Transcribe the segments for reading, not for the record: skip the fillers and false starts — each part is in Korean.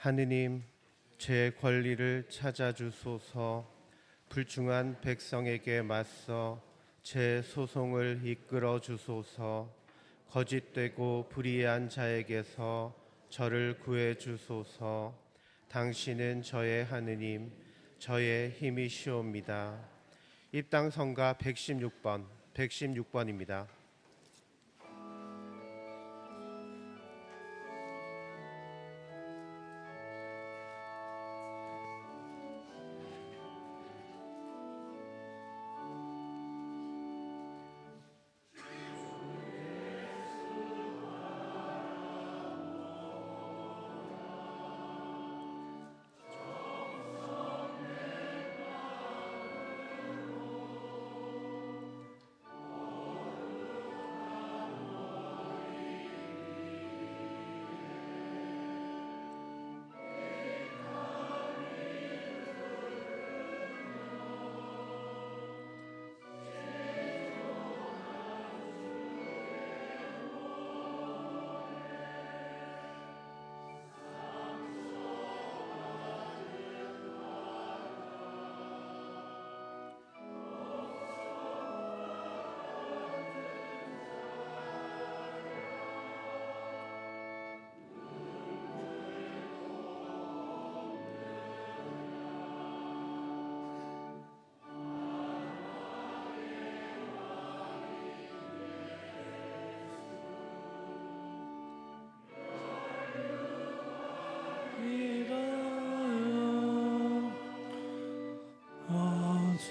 하느님, 제 권리를 찾아주소서. 불중한 백성에게 맞서 제 소송을 이끌어 주소서. 거짓되고 불의한 자에게서 저를 구해 주소서. 당신은 저의 하느님, 저의 힘이시옵니다. 입당 성가 116번입니다.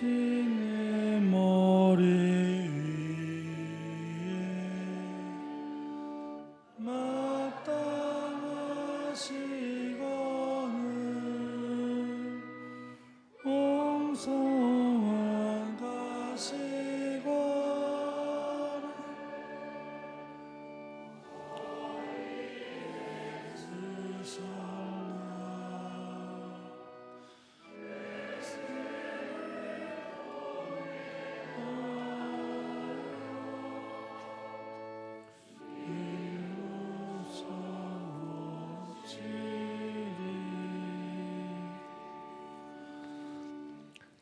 내 머리 위에 마땅하시거늘 옹성한 가시거늘 쓰셨나.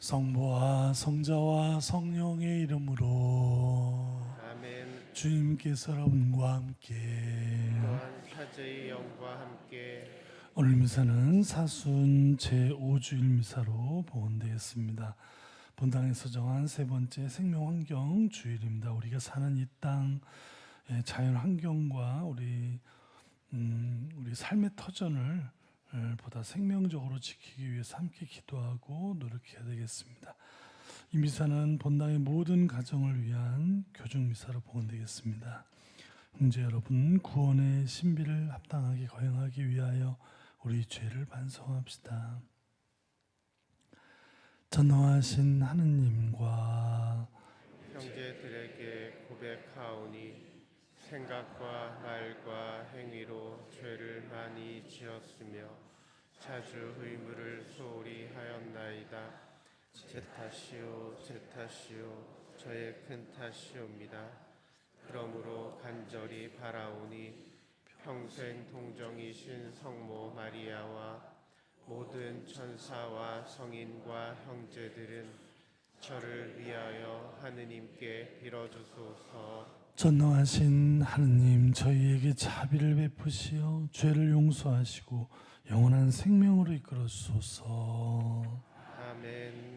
성부와 성자와 성령의 이름으로 아멘. 주님께서 여러분과 함께 또한 사제의 영과 함께 오늘 미사는 사순 제5주일 미사로 복원되었습니다. 본당에서 정한 세 번째 생명환경 주일입니다. 우리가 사는 이 땅 자연 환경과 우리 삶의 터전을 보다 생명적으로 지키기 위해서 함께 기도하고 노력해야 되겠습니다. 이 미사는 본당의 모든 가정을 위한 교중 미사로 복원되겠습니다. 형제 여러분, 구원의 신비를 합당하게 거행하기 위하여 우리 죄를 반성합시다. 전능하신 하느님과 형제들에게 고백하오니 생각과 말과 행위로 죄를 많이 지었으며 자주 의무를 소홀히 하였나이다. 제 탓이요 저의 큰 탓이옵니다. 그러므로 간절히 바라오니 평생 동정이신 성모 마리아와 모든 천사와 성인과 형제들은 저를 위하여 하느님께 빌어주소서. 전능하신 하느님, 저희에게 자비를 베푸시어 죄를 용서하시고 영원한 생명으로 이끌어 주소서. 아멘.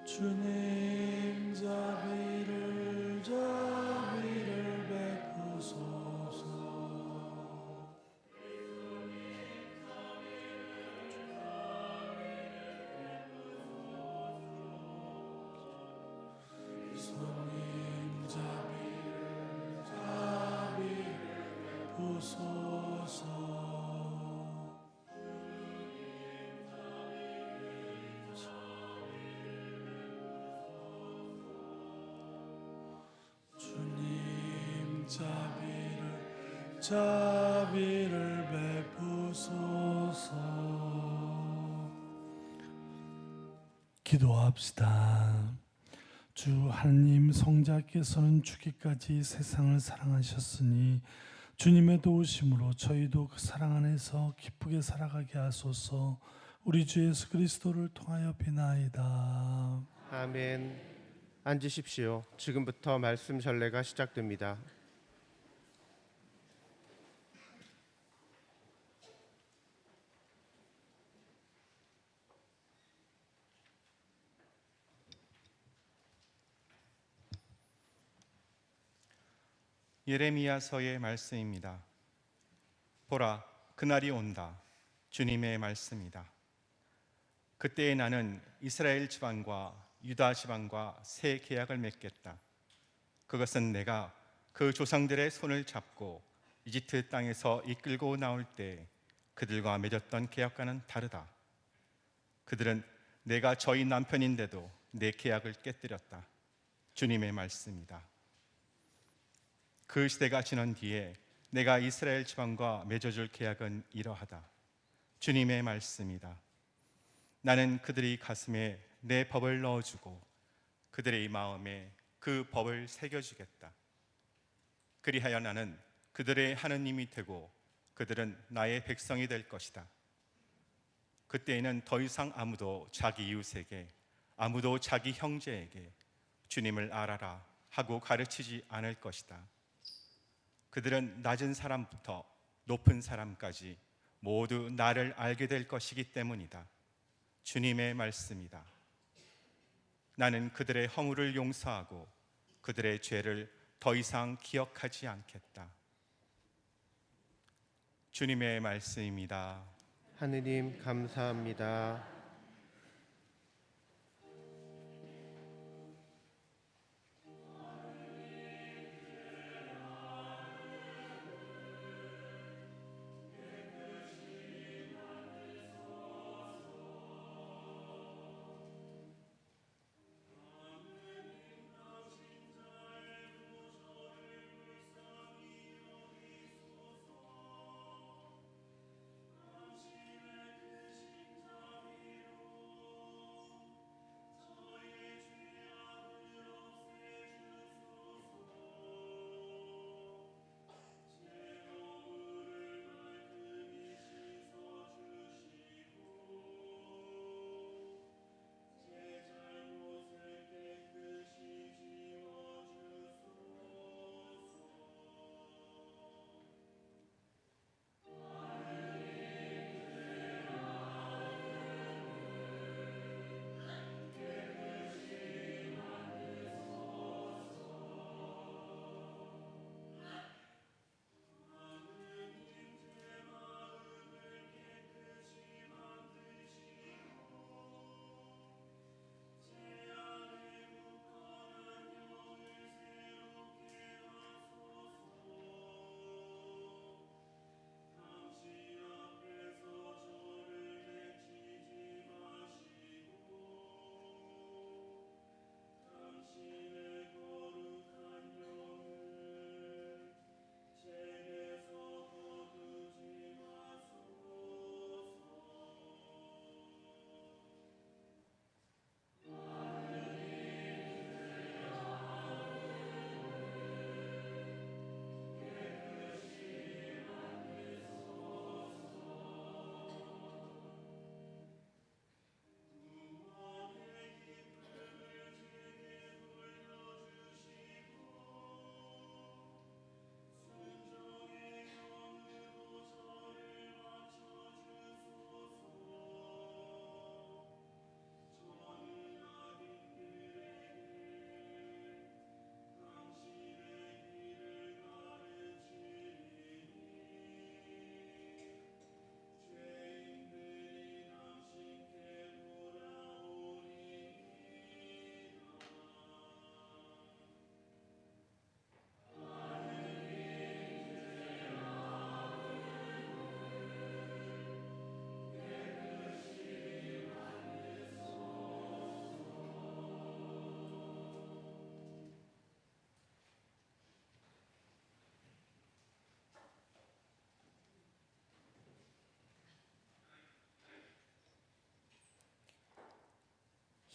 주님 자비를 베푸소서. 주님 자비를 베푸소서. 주님 자비를 자비를 베푸소서. 기도합시다. 주 하나님, 성자께서는 죽기까지 세상을 사랑하셨으니 주님의 도우심으로 저희도 그 사랑 안에서 기쁘게 살아가게 하소서. 우리 주 예수 그리스도를 통하여 비나이다. 아멘. 앉으십시오. 지금부터 말씀 전례가 시작됩니다. 예레미야서의 말씀입니다. 보라, 그날이 온다. 주님의 말씀이다. 그때에 나는 이스라엘 지방과 유다 지방과 새 계약을 맺겠다. 그것은 내가 그 조상들의 손을 잡고 이집트 땅에서 이끌고 나올 때 그들과 맺었던 계약과는 다르다. 그들은 내가 저희 남편인데도 내 계약을 깨뜨렸다. 주님의 말씀이다. 그 시대가 지난 뒤에 내가 이스라엘 지방과 맺어줄 계약은 이러하다. 주님의 말씀이다. 나는 그들의 가슴에 내 법을 넣어주고 그들의 마음에 그 법을 새겨주겠다. 그리하여 나는 그들의 하느님이 되고 그들은 나의 백성이 될 것이다. 그때에는 더 이상 아무도 자기 이웃에게, 아무도 자기 형제에게 주님을 알아라 하고 가르치지 않을 것이다. 그들은 낮은 사람부터 높은 사람까지 모두 나를 알게 될 것이기 때문이다. 주님의 말씀이다. 나는 그들의 허물을 용서하고 그들의 죄를 더 이상 기억하지 않겠다. 주님의 말씀입니다. 하느님 감사합니다.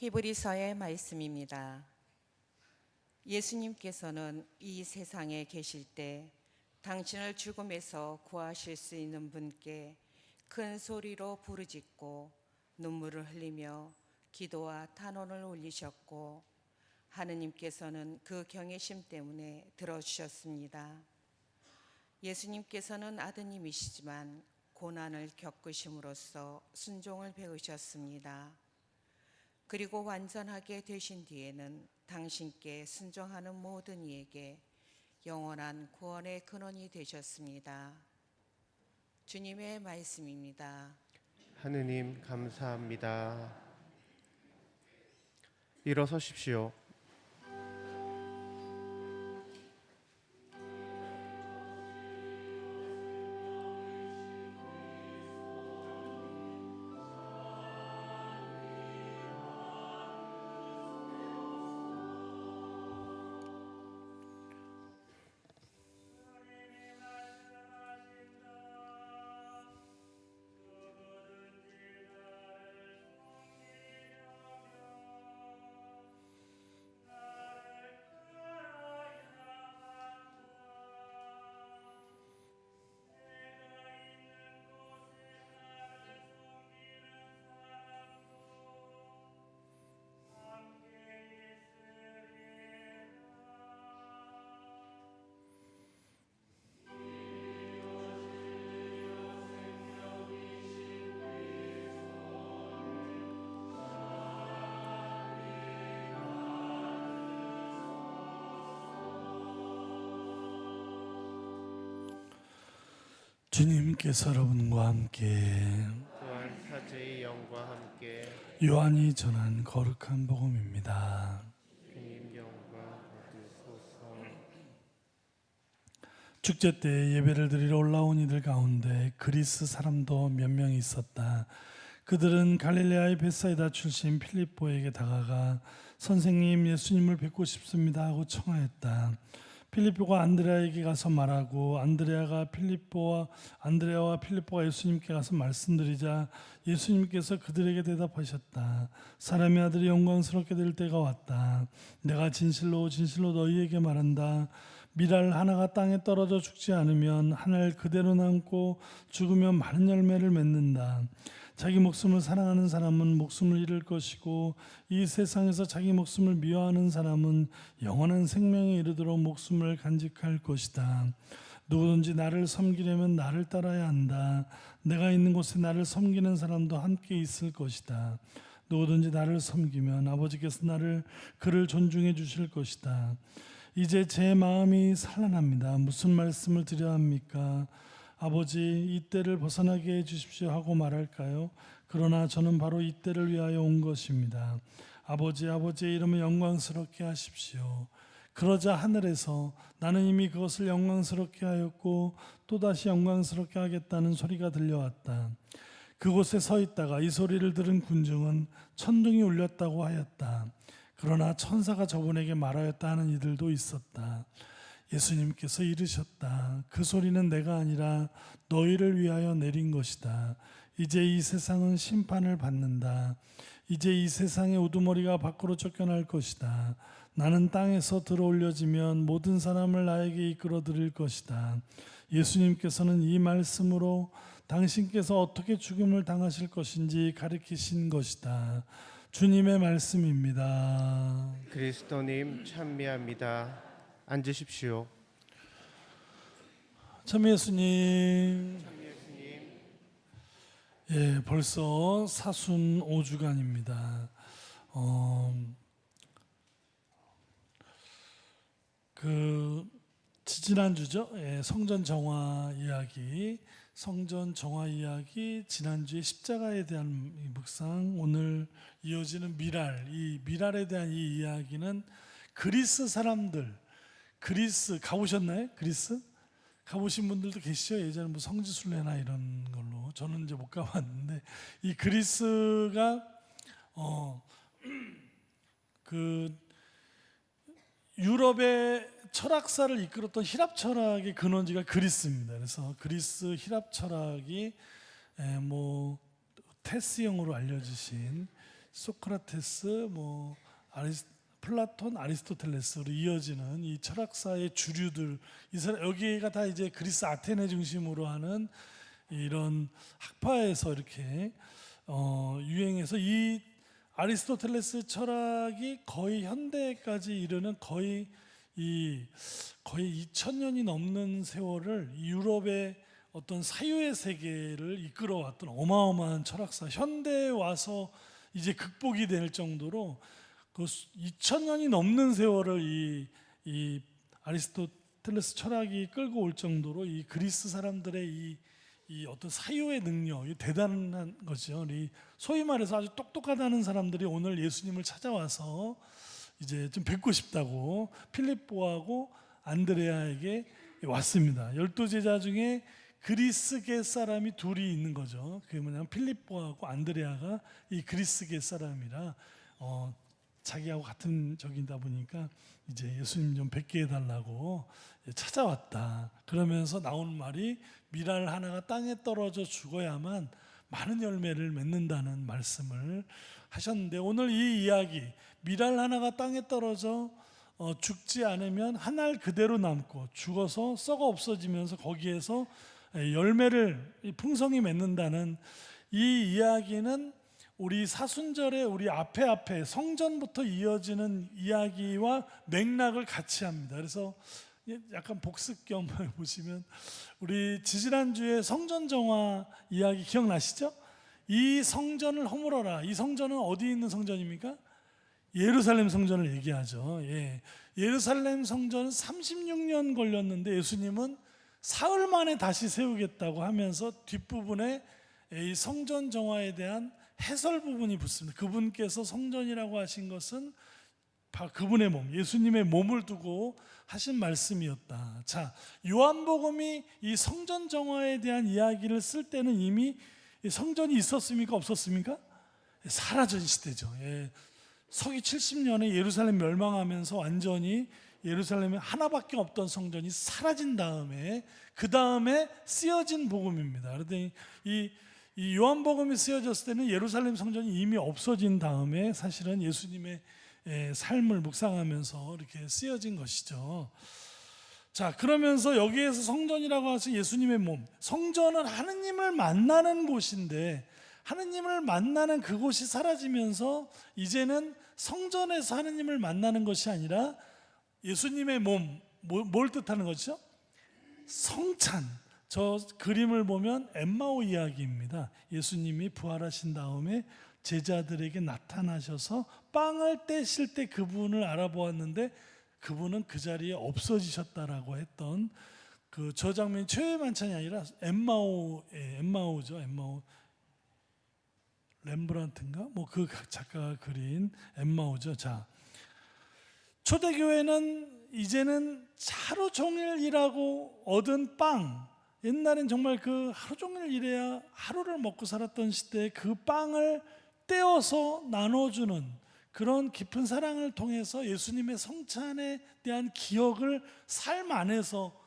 히브리서의 말씀입니다. 예수님께서는 이 세상에 계실 때 당신을 죽음에서 구하실 수 있는 분께 큰 소리로 부르짖고 눈물을 흘리며 기도와 탄원을 올리셨고 하느님께서는 그 경외심 때문에 들어주셨습니다. 예수님께서는 아드님이시지만 고난을 겪으심으로써 순종을 배우셨습니다. 그리고 완전하게 되신 뒤에는 당신께 순종하는 모든 이에게 영원한 구원의 근원이 되셨습니다. 주님의 말씀입니다. 하느님 감사합니다. 일어서십시오. 주님께서 여러분과 함께 또한 사제의 영과 함께 요한이 전한 거룩한 복음입니다. 주님 영광 받으소서. 축제 때 예배를 드리러 올라온 이들 가운데 그리스 사람도 몇 명이 있었다. 그들은 갈릴레아의 벳사이다 출신 필립보에게 다가가 선생님, 예수님을 뵙고 싶습니다 하고 청하였다. 필립보가 안드레아에게 가서 말하고 안드레아와 필립보가 예수님께 가서 말씀드리자 예수님께서 그들에게 대답하셨다. 사람의 아들이 영광스럽게 될 때가 왔다. 내가 진실로 진실로 너희에게 말한다. 밀알 하나가 땅에 떨어져 죽지 않으면 하늘 그대로 남고 죽으면 많은 열매를 맺는다. 자기 목숨을 사랑하는 사람은 목숨을 잃을 것이고 이 세상에서 자기 목숨을 미워하는 사람은 영원한 생명에 이르도록 목숨을 간직할 것이다. 누구든지 나를 섬기려면 나를 따라야 한다. 내가 있는 곳에 나를 섬기는 사람도 함께 있을 것이다. 누구든지 나를 섬기면 아버지께서 그를 존중해 주실 것이다. 이제 제 마음이 산란합니다. 무슨 말씀을 드려야 합니까? 아버지, 이 때를 벗어나게 해주십시오 하고 말할까요? 그러나 저는 바로 이 때를 위하여 온 것입니다. 아버지의 이름을 영광스럽게 하십시오. 그러자 하늘에서 나는 이미 그것을 영광스럽게 하였고 또다시 영광스럽게 하겠다는 소리가 들려왔다. 그곳에 서 있다가 이 소리를 들은 군중은 천둥이 울렸다고 하였다. 그러나 천사가 저분에게 말하였다 하는 이들도 있었다. 예수님께서 이르셨다. 그 소리는 내가 아니라 너희를 위하여 내린 것이다. 이제 이 세상은 심판을 받는다. 이제 이 세상의 우두머리가 밖으로 쫓겨날 것이다. 나는 땅에서 들어올려지면 모든 사람을 나에게 이끌어 드릴 것이다. 예수님께서는 이 말씀으로 당신께서 어떻게 죽음을 당하실 것인지 가르치신 것이다. 주님의 말씀입니다. 그리스도님 찬미합니다. 앉으십시오. 참 예수님, 예, 벌써 사순 5주간입니다. 지난주죠. 예, 성전 정화 이야기, 지난주에 십자가에 대한 묵상, 오늘 이어지는 이 미랄에 대한 이 이야기는 그리스 사람들, 그리스 가보셨나요? 그리스? 가보신 분들도 계시죠? 예전에 뭐 성지순례나 이런 걸로. 저는 이제 못 가봤는데 이 그리스가 그 유럽의 철학사를 이끌었던 히랍 철학의 근원지가 그리스입니다. 그래서 그리스 히랍 철학이 뭐 테스형으로 알려지신 소크라테스, 뭐 플라톤, 아리스토텔레스로 이어지는 이 철학사의 주류들, 여기가 다 이제 그리스 아테네 중심으로 하는 이런 학파에서 이렇게 유행해서 이 아리스토텔레스 철학이 거의 현대까지 이르는 거의 2000년이 넘는 세월을 유럽의 어떤 사유의 세계를 이끌어왔던 어마어마한 철학사, 현대에 와서 이제 극복이 될 정도로 그 2000년이 넘는 세월을 이 아리스토텔레스 철학이 끌고 올 정도로 이 그리스 사람들의 이 어떤 사유의 능력이 대단한 거죠. 소위 말해서 아주 똑똑하다는 사람들이 오늘 예수님을 찾아와서 이제 좀 뵙고 싶다고 필립보하고 안드레아에게 왔습니다. 12제자 중에 그리스계 사람이 둘이 있는 거죠. 그게 뭐냐면 필립보하고 안드레아가 이 그리스계 사람이라 자기하고 같은 적이다 보니까 이제 예수님 좀 뵙게 해달라고 찾아왔다. 그러면서 나오는 말이 미랄 하나가 땅에 떨어져 죽어야만 많은 열매를 맺는다는 말씀을 하셨는데, 오늘 이 이야기 미랄 하나가 땅에 떨어져 죽지 않으면 한 알 그대로 남고 죽어서 썩어 없어지면서 거기에서 열매를 풍성히 맺는다는 이 이야기는 우리 사순절에 우리 앞에 성전부터 이어지는 이야기와 맥락을 같이 합니다. 그래서 약간 복습 겸 보시면 우리 지지난주에 성전 정화 이야기 기억나시죠? 이 성전을 허물어라. 이 성전은 어디 있는 성전입니까? 예루살렘 성전을 얘기하죠. 예루살렘 성전은 36년 걸렸는데 예수님은 사흘 만에 다시 세우겠다고 하면서 뒷부분에 이 성전 정화에 대한 해설 부분이 붙습니다. 그분께서 성전이라고 하신 것은 그분의 몸, 예수님의 몸을 두고 하신 말씀이었다. 자, 요한복음이 이 성전 정화에 대한 이야기를 쓸 때는 이미 성전이 있었습니까? 없었습니까? 사라진 시대죠. 서기 70년에 예루살렘 멸망하면서 완전히 예루살렘에 하나밖에 없던 성전이 사라진 다음에 그 다음에 쓰여진 복음입니다. 그런데 이 요한복음이 쓰여졌을 때는 예루살렘 성전이 이미 없어진 다음에 사실은 예수님의 삶을 묵상하면서 이렇게 쓰여진 것이죠. 자, 그러면서 여기에서 성전이라고 해서 예수님의 몸, 성전은 하느님을 만나는 곳인데 하느님을 만나는 그곳이 사라지면서 이제는 성전에서 하느님을 만나는 것이 아니라 예수님의 몸, 뭘 뜻하는 거죠? 성찬. 저 그림을 보면 엠마오 이야기입니다. 예수님이 부활하신 다음에 제자들에게 나타나셔서 빵을 떼실 때 그분을 알아보았는데 그분은 그 자리에 없어지셨다라고 했던 저 장면이 최후의 만찬이 아니라 엠마오죠. 엠마오. 렘브란트인가? 뭐 그 작가가 그린 엠마오죠. 자, 초대교회는 이제는 하루 종일 일하고 얻은 빵, 옛날엔 정말 그 하루 종일 일해야 하루를 먹고 살았던 시대에 그 빵을 떼어서 나눠주는 그런 깊은 사랑을 통해서 예수님의 성찬에 대한 기억을 삶 안에서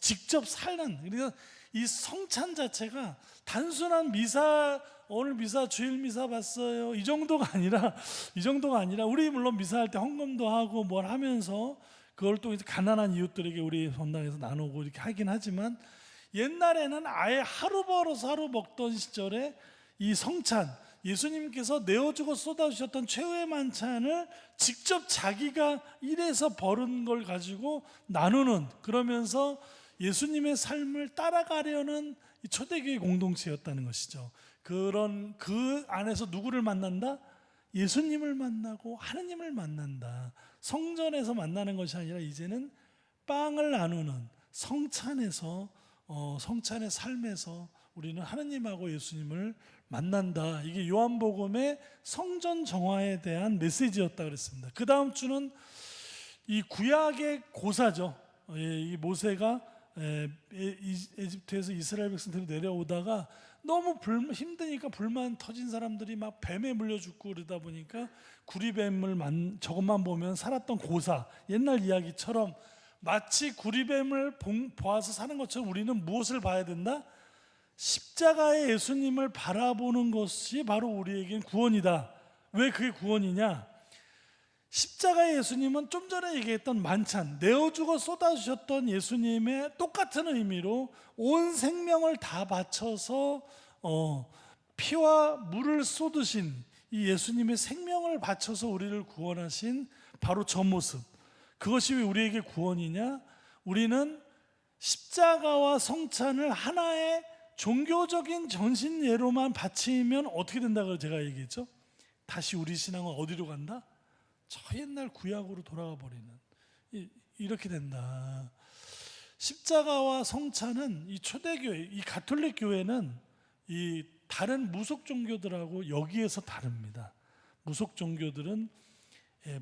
직접 사는, 그래서 이 성찬 자체가 단순한 미사, 오늘 미사 주일 미사 봤어요 이 정도가 아니라 우리 물론 미사할 때 헌금도 하고 뭘 하면서 그걸 또 가난한 이웃들에게 우리 본당에서 나누고 이렇게 하긴 하지만 옛날에는 아예 하루 벌어서 하루 먹던 시절에 이 성찬, 예수님께서 내어주고 쏟아주셨던 최후의 만찬을 직접 자기가 일해서 벌은 걸 가지고 나누는, 그러면서 예수님의 삶을 따라가려는 초대교회 공동체였다는 것이죠. 그 안에서 누구를 만난다? 예수님을 만나고 하느님을 만난다. 성전에서 만나는 것이 아니라 이제는 빵을 나누는 성찬에서, 성찬의 삶에서 우리는 하느님하고 예수님을 만난다. 이게 요한복음의 성전 정화에 대한 메시지였다 그랬습니다. 그 다음 주는 이 구약의 고사죠. 이 모세가 에집트에서 이스라엘 백성들이 내려오다가 너무 힘드니까 불만 터진 사람들이 막 뱀에 물려 죽고 그러다 보니까 구리뱀을 저것만 보면 살았던 고사, 옛날 이야기처럼 마치 구리뱀을 보아서 사는 것처럼 우리는 무엇을 봐야 된다? 십자가의 예수님을 바라보는 것이 바로 우리에겐 구원이다. 왜 그게 구원이냐? 십자가의 예수님은 좀 전에 얘기했던 만찬, 내어주고 쏟아주셨던 예수님의 똑같은 의미로 온 생명을 다 바쳐서 피와 물을 쏟으신 이 예수님의 생명을 바쳐서 우리를 구원하신 바로 저 모습, 그것이 왜 우리에게 구원이냐? 우리는 십자가와 성찬을 하나의 종교적인 전신예로만 바치면 어떻게 된다고 제가 얘기했죠? 다시 우리 신앙은 어디로 간다? 저 옛날 구약으로 돌아가 버리는, 이렇게 된다. 십자가와 성찬은 이 초대교회, 이 가톨릭 교회는 이 다른 무속 종교들하고 여기에서 다릅니다. 무속 종교들은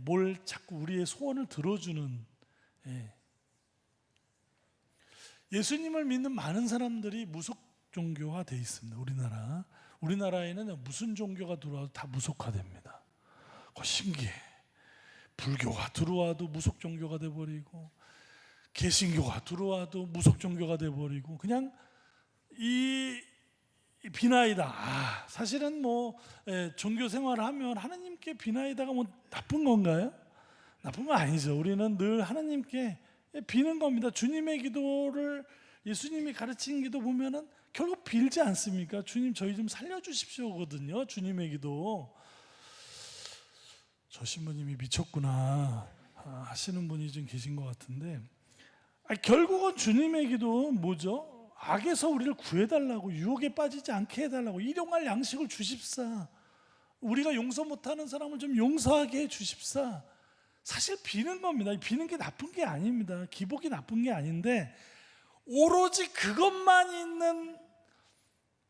뭘 자꾸 우리의 소원을 들어주는, 예수님을 믿는 많은 사람들이 무속 종교화 돼 있습니다. 우리나라에는 무슨 종교가 들어와도 다 무속화됩니다. 신기해. 불교가 들어와도 무속 종교가 돼버리고, 개신교가 들어와도 무속 종교가 돼버리고, 그냥 이 비나이다. 사실은 종교 생활을 하면 하나님께 비나이다가 나쁜 건가요? 나쁜 건 아니죠. 우리는 늘 하나님께 비는 겁니다. 주님의 기도를 예수님이 가르친 기도 보면은 결국 빌지 않습니까? 주님 저희 좀 살려주십시오거든요. 주님의 기도. 저 신부님이 미쳤구나 하시는 분이 좀 계신 것 같은데, 결국은 주님의 기도 뭐죠? 악에서 우리를 구해달라고, 유혹에 빠지지 않게 해달라고, 일용할 양식을 주십사, 우리가 용서 못하는 사람을 좀 용서하게 해 주십사. 사실 비는 겁니다. 비는 게 나쁜 게 아닙니다. 기복이 나쁜 게 아닌데, 오로지 그것만 있는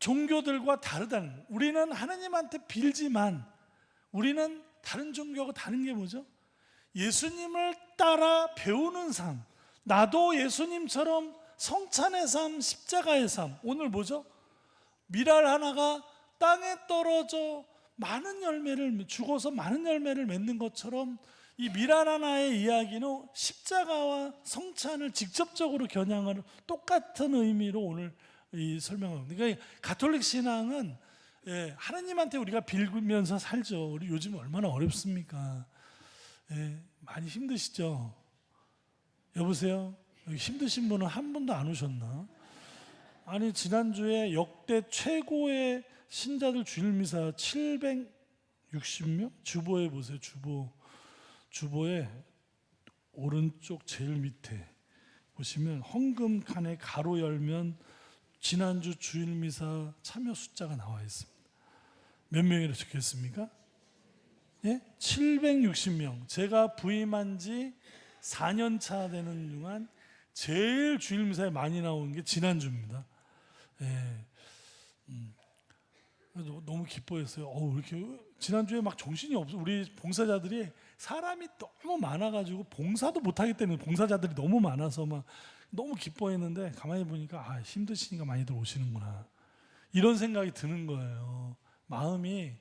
종교들과 다르다는, 우리는 하나님한테 빌지만 우리는 다른 종교하고 다른 게 뭐죠? 예수님을 따라 배우는 삶, 나도 예수님처럼 성찬의 삶, 십자가의 삶. 오늘 뭐죠? 미랄 하나가 땅에 떨어져 많은 열매를, 죽어서 많은 열매를 맺는 것처럼 이 미랄 하나의 이야기는 십자가와 성찬을 직접적으로 겨냥하는 똑같은 의미로 오늘 이 설명합니다. 그러니까 가톨릭 신앙은 하나님한테 우리가 빌면서 살죠. 우리 요즘 얼마나 어렵습니까? 많이 힘드시죠? 여보세요? 여기 힘드신 분은 한 분도 안 오셨나? 아니, 지난주에 역대 최고의 신자들 주일미사 760명? 주보에 보세요. 주보에 오른쪽 제일 밑에 보시면 헌금 칸에 가로 열면 지난주 주일미사 참여 숫자가 나와 있습니다. 몇 명이라 적혔습니까? 760명. 제가 부임한 지 4년 차 되는 동안 제일 주일미사에 많이 나오는 게 지난주입니다. 너무 기뻐했어요. 이렇게 지난주에 막 정신이 없어. 우리 봉사자들이 사람이 너무 많아가지고 봉사도 못하겠다는, 봉사자들이 너무 많아서 막 너무 기뻐했는데, 가만히 보니까 힘드시니까 많이들 오시는구나, 이런 생각이 드는 거예요. 마음이,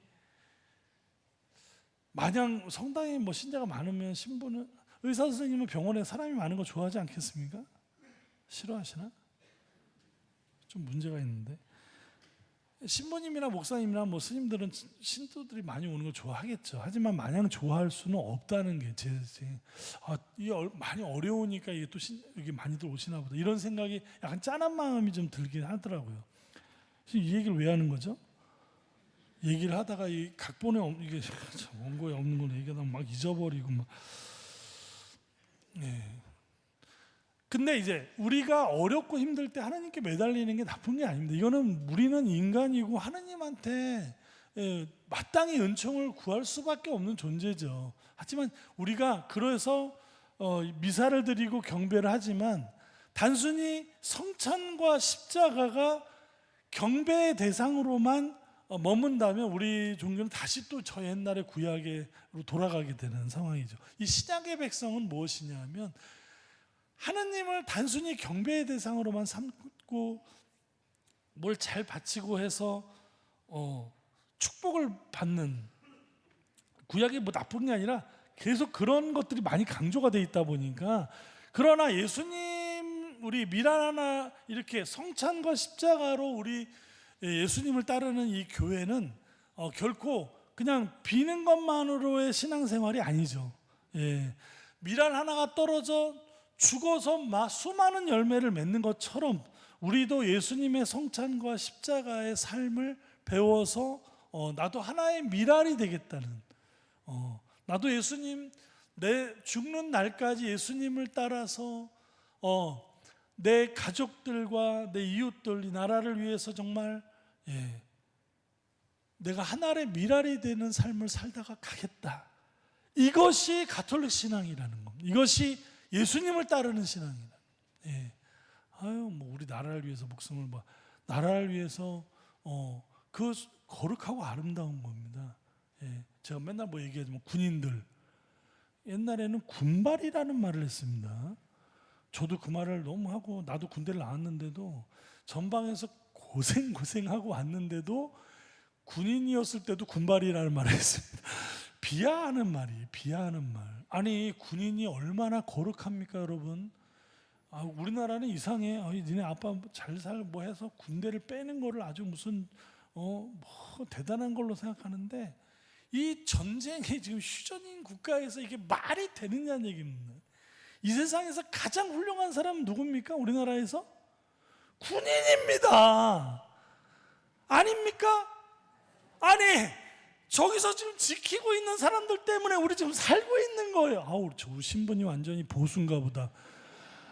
마냥 성당에 신자가 많으면 신부는, 의사 선생님은 병원에 사람이 많은 거 좋아하지 않겠습니까? 싫어하시나? 좀 문제가 있는데, 신부님이나 목사님이나 스님들은 신도들이 많이 오는 걸 좋아하겠죠. 하지만 마냥 좋아할 수는 없다는 게 이게 많이 어려우니까 이게 또 여기 많이들 오시나 보다, 이런 생각이 약간 짠한 마음이 좀 들긴 하더라고요. 이 얘기를 왜 하는 거죠? 얘기를 하다가 이 각본에 이게 원고에 없는 걸 얘기하다 막 잊어버리고 막. 근데 이제 우리가 어렵고 힘들 때 하나님께 매달리는 게 나쁜 게 아닙니다. 이거는 우리는 인간이고 하나님한테 마땅히 은총을 구할 수밖에 없는 존재죠. 하지만 우리가 그래서 미사를 드리고 경배를 하지만, 단순히 성찬과 십자가가 경배의 대상으로만 머문다면 우리 종교는 다시 또 저 옛날의 구약으로 돌아가게 되는 상황이죠. 이 신약의 백성은 무엇이냐면, 하나님을 단순히 경배의 대상으로만 삼고 뭘 잘 바치고 해서 축복을 받는, 구약이 나쁜 게 아니라 계속 그런 것들이 많이 강조가 돼 있다 보니까, 그러나 예수님, 우리 미랄 하나 이렇게 성찬과 십자가로 우리 예수님을 따르는 이 교회는 결코 그냥 비는 것만으로의 신앙생활이 아니죠. 예. 밀알 하나가 떨어져 죽어서 수많은 열매를 맺는 것처럼 우리도 예수님의 성찬과 십자가의 삶을 배워서 나도 하나의 밀알이 되겠다는, 나도 예수님 내 죽는 날까지 예수님을 따라서 내 가족들과 내 이웃들, 이 나라를 위해서 정말 내가 하나의 밀알이 되는 삶을 살다가 가겠다. 이것이 가톨릭 신앙이라는 겁니다. 이것이 예수님을 따르는 신앙이다. 뭐 우리 나라를 위해서 목숨을 나라를 위해서 그 거룩하고 아름다운 겁니다. 제가 맨날 얘기하지만 군인들, 옛날에는 군발이라는 말을 했습니다. 저도 그 말을 너무 하고, 나도 군대를 나왔는데도 전방에서 고생하고 왔는데도 군인이었을 때도 군발이라는 말을 했습니다. 비하하는 말. 아니, 군인이 얼마나 거룩합니까, 여러분? 우리나라는 이상해. 니네 아빠 잘 살고 해서 군대를 빼는 거를 아주 무슨 대단한 걸로 생각하는데, 이 전쟁이 지금 휴전인 국가에서 이게 말이 되느냐는 얘기입니다. 이 세상에서 가장 훌륭한 사람은 누굽니까? 우리나라에서? 군인입니다. 아닙니까? 아니, 저기서 지금 지키고 있는 사람들 때문에 우리 지금 살고 있는 거예요. 저 신분이 완전히 보수인가 보다.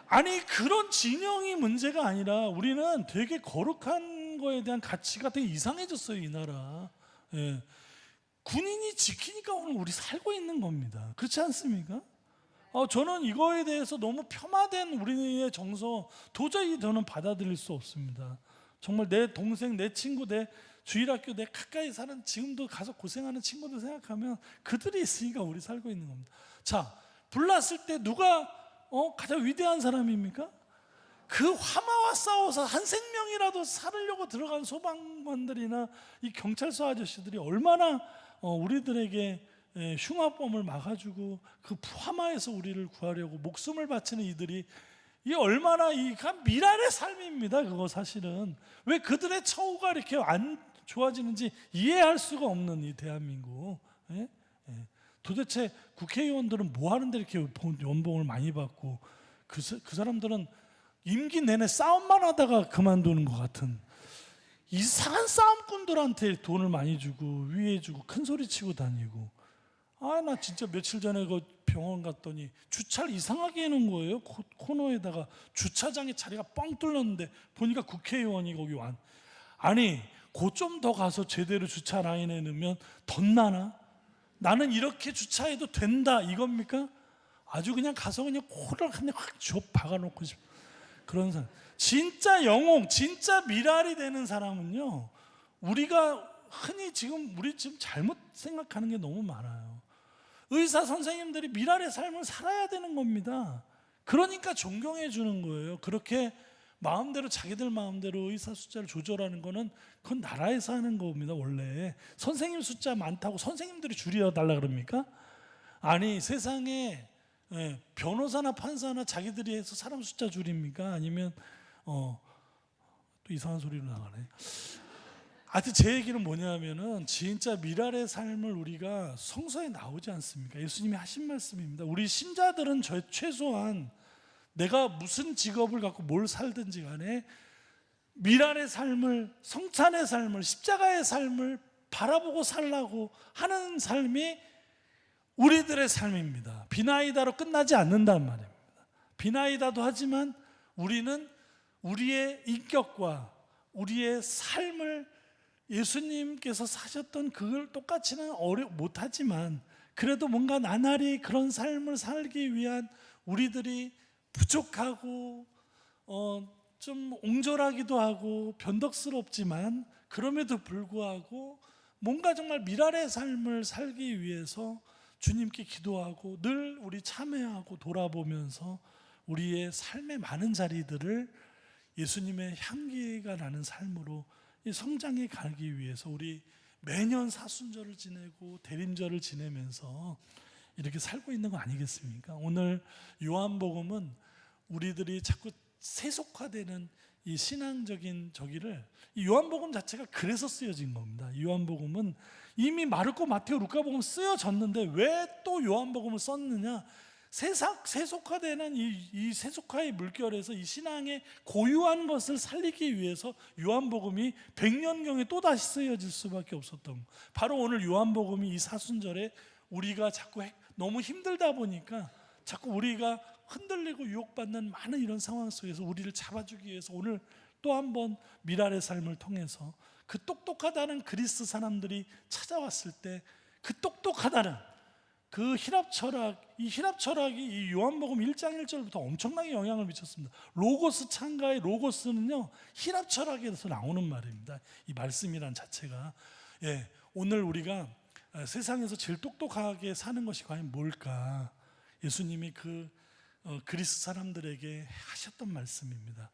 아니, 그런 진영이 문제가 아니라 우리는 되게 거룩한 거에 대한 가치가 되게 이상해졌어요, 이 나라. 군인이 지키니까 오늘 우리 살고 있는 겁니다. 그렇지 않습니까? 저는 이거에 대해서 너무 폄하된 우리의 정서 도저히 저는 받아들일 수 없습니다. 정말 내 동생, 내 친구, 내 주일학교 내 가까이 사는 지금도 가서 고생하는 친구들 생각하면 그들이 있으니까 우리 살고 있는 겁니다. 자, 불났을 때 누가 가장 위대한 사람입니까? 그 화마와 싸워서 한 생명이라도 살으려고 들어간 소방관들이나 이 경찰서 아저씨들이 얼마나 우리들에게 흉악범을 막아주고 그 화마에서 우리를 구하려고 목숨을 바치는 이들이, 이 얼마나 미랄의 삶입니다. 그거 사실은 왜 그들의 처우가 이렇게 안 좋아지는지 이해할 수가 없는 이 대한민국. 도대체 국회의원들은 뭐 하는데 이렇게 연봉을 많이 받고, 그 사람들은 임기 내내 싸움만 하다가 그만두는 것 같은 이상한 싸움꾼들한테 돈을 많이 주고 위해 주고 큰 소리 치고 다니고. 나 진짜 며칠 전에 그 병원 갔더니 주차를 이상하게 해놓은 거예요. 코너에다가 주차장에 자리가 뻥 뚫렸는데 보니까 국회의원이 거기 아니, 좀 더 가서 제대로 주차 라인에 넣으면 덧나나? 나는 이렇게 주차해도 된다 이겁니까? 아주 그냥 가서 그냥 코를 확 박아놓고 싶어. 그런 사람, 진짜 영웅, 진짜 미랄이 되는 사람은요, 우리가 흔히 우리 지금 잘못 생각하는 게 너무 많아요. 의사 선생님들이 미랄의 삶을 살아야 되는 겁니다. 그러니까 존경해 주는 거예요. 그렇게 마음대로 자기들 마음대로 의사 숫자를 조절하는 거는 그건 나라에서 하는 겁니다. 원래 선생님 숫자 많다고 선생님들이 줄여달라 그럽니까? 아니, 세상에 변호사나 판사나 자기들이 해서 사람 숫자 줄입니까? 아니면 또 이상한 소리로 나가네. 하여튼 제 얘기는 뭐냐면은 진짜 미랄의 삶을 우리가 성서에 나오지 않습니까? 예수님이 하신 말씀입니다. 우리 신자들은 최소한 내가 무슨 직업을 갖고 뭘 살든지 간에 미랄의 삶을, 성찬의 삶을, 십자가의 삶을 바라보고 살라고 하는 삶이 우리들의 삶입니다. 비나이다로 끝나지 않는단 말입니다. 비나이다도 하지만 우리는 우리의 인격과 우리의 삶을 예수님께서 사셨던 그걸 똑같이는 못하지만 그래도 뭔가 나날이 그런 삶을 살기 위한 우리들이 부족하고 좀 옹졸하기도 하고 변덕스럽지만 그럼에도 불구하고 뭔가 정말 미랄의 삶을 살기 위해서 주님께 기도하고 늘 우리 참회하고 돌아보면서 우리의 삶의 많은 자리들을 예수님의 향기가 나는 삶으로 성장해 가기 위해서 우리 매년 사순절을 지내고 대림절을 지내면서 이렇게 살고 있는 거 아니겠습니까? 오늘 요한복음은 우리들이 자꾸 세속화되는 이 신앙적인 저기를 이 요한복음 자체가 그래서 쓰여진 겁니다. 이 요한복음은 이미 마르코, 마테오, 루카복음 쓰여졌는데 왜 또 요한복음을 썼느냐? 세속화되는 이 세속화의 물결에서 이 신앙의 고유한 것을 살리기 위해서 요한복음이 100년경에 또다시 쓰여질 수밖에 없었던, 바로 오늘 요한복음이 이 사순절에 우리가 자꾸 너무 힘들다 보니까 자꾸 우리가 흔들리고 유혹받는 많은 이런 상황 속에서 우리를 잡아주기 위해서 오늘 또 한 번 미랄의 삶을 통해서 그 똑똑하다는 그리스 사람들이 찾아왔을 때 그 똑똑하다는 그 이 힐랍 철학이 이 요한복음 1장 1절부터 엄청나게 영향을 미쳤습니다. 로고스 창가의 로고스는요, 힐랍 철학에서 나오는 말입니다. 이 말씀이란 자체가. 오늘 우리가 세상에서 제일 똑똑하게 사는 것이 과연 뭘까? 예수님이 그리스 사람들에게 하셨던 말씀입니다.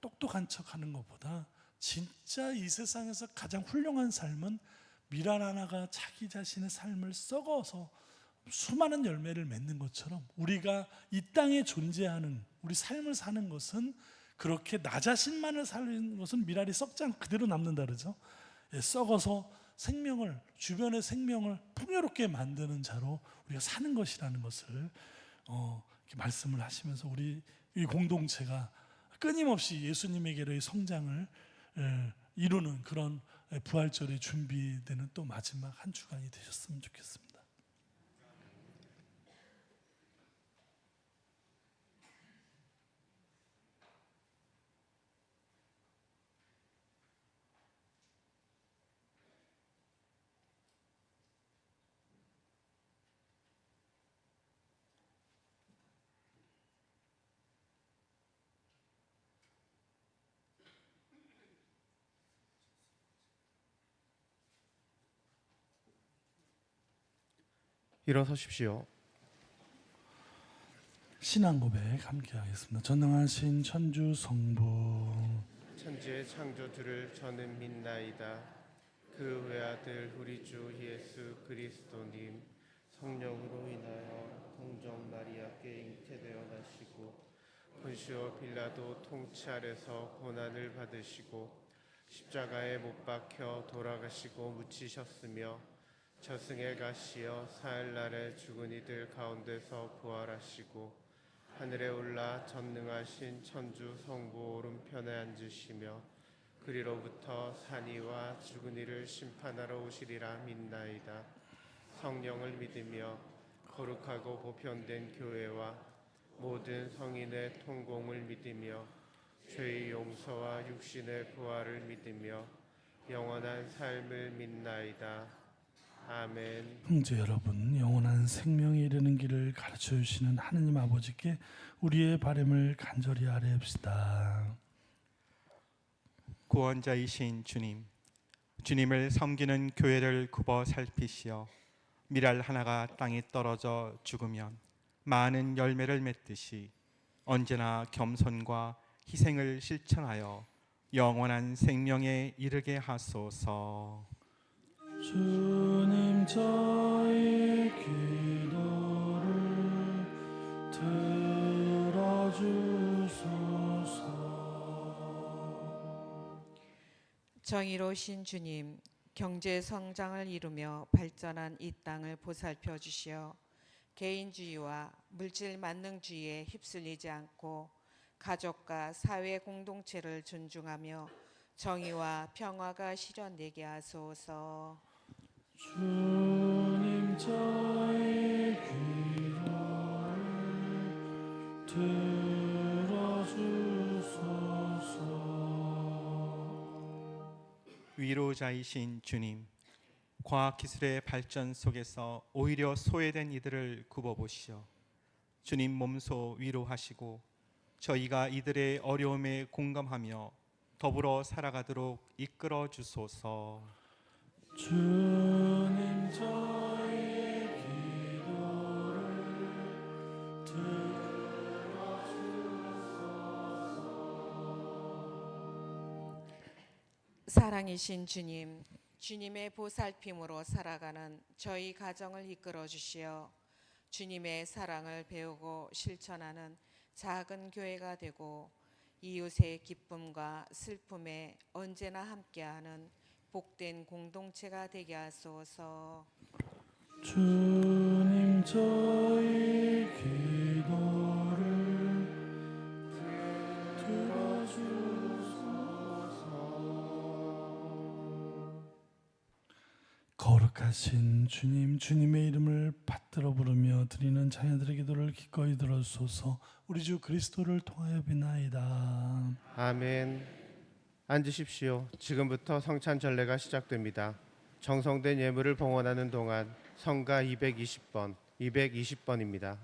똑똑한 척하는 것보다 진짜 이 세상에서 가장 훌륭한 삶은 미랄 하나가 자기 자신의 삶을 썩어서 수많은 열매를 맺는 것처럼 우리가 이 땅에 존재하는 우리 삶을 사는 것은, 그렇게 나 자신만을 사는 것은 미랄이 썩지 않고 그대로 남는다 그러죠. 썩어서 생명을, 주변의 생명을 풍요롭게 만드는 자로 우리가 사는 것이라는 것을 이렇게 말씀을 하시면서 우리 이 공동체가 끊임없이 예수님에게로의 성장을 이루는 그런 부활절에 준비되는 또 마지막 한 주간이 되셨으면 좋겠습니다. 일어서십시오. 신앙 고백 함께 하겠습니다. 전능하신 천주 성부, 천지의 창조주를 저는 믿나이다. 그 외아들 우리 주 예수 그리스도님, 성령으로 인하여 동정 마리아께 잉태되어 나시고 본시오 빌라도 통치 아래서 고난을 받으시고 십자가에 못 박혀 돌아가시고 묻히셨으며 저승에 가시어 사흘날에 죽은 이들 가운데서 부활하시고 하늘에 올라 전능하신 천주 성부 오른편에 앉으시며 그리로부터 산이와 죽은 이를 심판하러 오시리라 믿나이다. 성령을 믿으며 거룩하고 보편된 교회와 모든 성인의 통공을 믿으며 죄의 용서와 육신의 부활을 믿으며 영원한 삶을 믿나이다. 아멘. 형제 여러분, 영원한 생명에 이르는 길을 가르쳐 주시는 하느님 아버지께 우리의 바람을 간절히 아뢰옵시다. 구원자이신 주님, 주님을 섬기는 교회를 굽어 살피시어 미랄 하나가 땅에 떨어져 죽으면 많은 열매를 맺듯이 언제나 겸손과 희생을 실천하여 영원한 생명에 이르게 하소서. 주님, 저희 기도를 들어주소서. 정의로우신 주님, 경제 성장을 이루며 발전한 이 땅을 보살펴 주시어 개인주의와 물질 만능주의에 휩쓸리지 않고 가족과 사회 공동체를 존중하며 정의와 평화가 실현되게 하소서. 주님, 저희 기도를 들어주소서. 위로자이신 주님, 과학기술의 발전 속에서 오히려 소외된 이들을 굽어보시어 주님 몸소 위로하시고 저희가 이들의 어려움에 공감하며 더불어 살아가도록 이끌어 주소서. 주님, 저희 기도를 들어주소서. 사랑이신 주님, 주님의 보살핌으로 살아가는 저희 가정을 이끌어 주시어 주님의 사랑을 배우고 실천하는 작은 교회가 되고 이웃의 기쁨과 슬픔에 언제나 함께하는 복된 공동체가 되게 하소서. 주님 저희 기도를 들어주소서. 거룩하신 주님, 주님의 이름을 받들어 부르며 드리는 자녀들의 기도를 기꺼이 들어주소서. 우리 주 그리스도를 통하여 비나이다. 아멘. 앉으십시오. 지금부터 성찬 전례가 시작됩니다. 정성된 예물을 봉헌하는 동안 성가 220번, 220번입니다.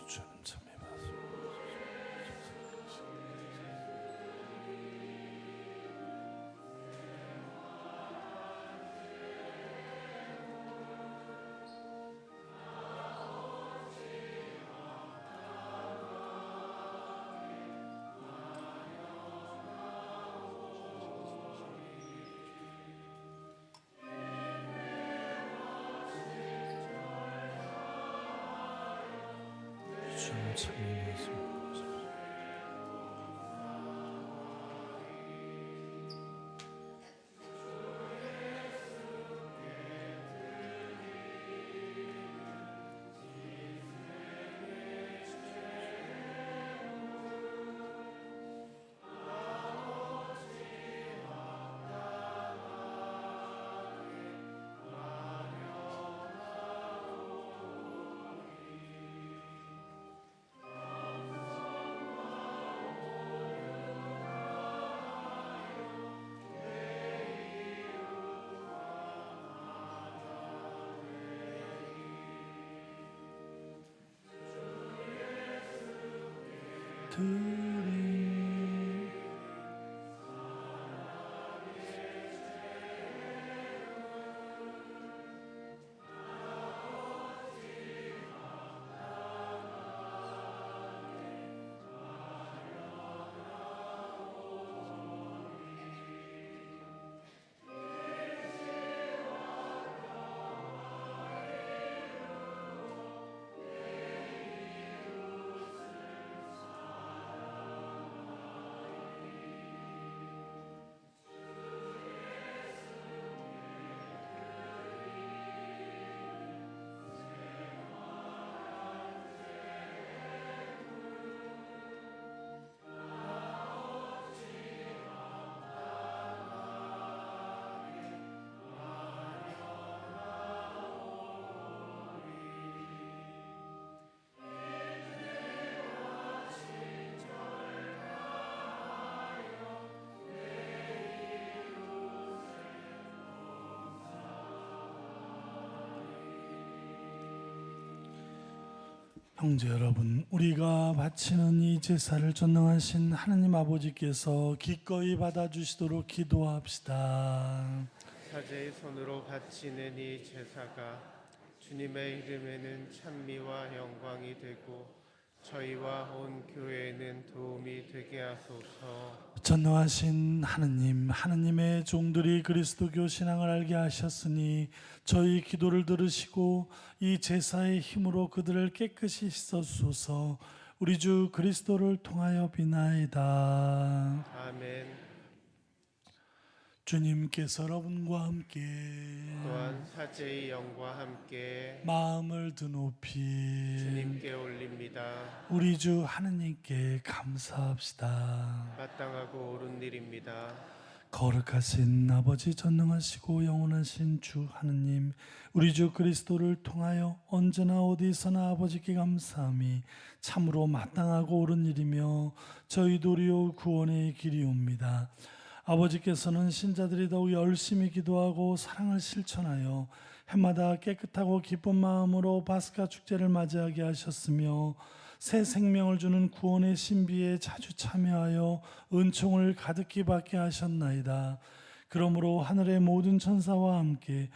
주님 참 예뻐서. 주님 참 예뻐서. 드림 형제 여러분, 우리가 바치는 이 제사를 전능하신 하느님 아버지께서 기꺼이 받아주시도록 기도합시다. 사제의 손으로 바치는 이 제사가 주님의 이름에는 찬미와 영광이 되고 저희와 온 교회에는 도움이 되게 하소서. 전능하신 하느님, 하느님의 종들이 그리스도교 신앙을 알게 하셨으니 저희 기도를 들으시고 이 제사의 힘으로 그들을 깨끗이 씻어주소서. 우리 주 그리스도를 통하여 비나이다. 아멘. 주님께서 여러분과 함께 또한 사제의 영과 함께 마음을 드높이 주님께 올립니다. 우리 주 하느님께 감사합시다. 마땅하고 옳은 일입니다. 거룩하신 아버지, 전능하시고 영원하신 주 하느님, 우리 주 그리스도를 통하여 언제나 어디서나 아버지께 감사함이 참으로 마땅하고 옳은 일이며 저희 도리오 구원의 길이옵니다. 아버지께서는 신자들이 더욱 열심히 기도하고 사랑을 실천하여 해마다 깨끗하고 기쁜 마음으로 파스카 축제를 맞이하게 하셨으며 새 생명을 주는 구원의 신비에 자주 참여하여 은총을 가득히 받게 하셨나이다. 그러므로 하늘의 모든 천사와 함께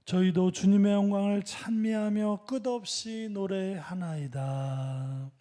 저희도 주님의 영광을 찬미하며 끝없이 노래하나이다.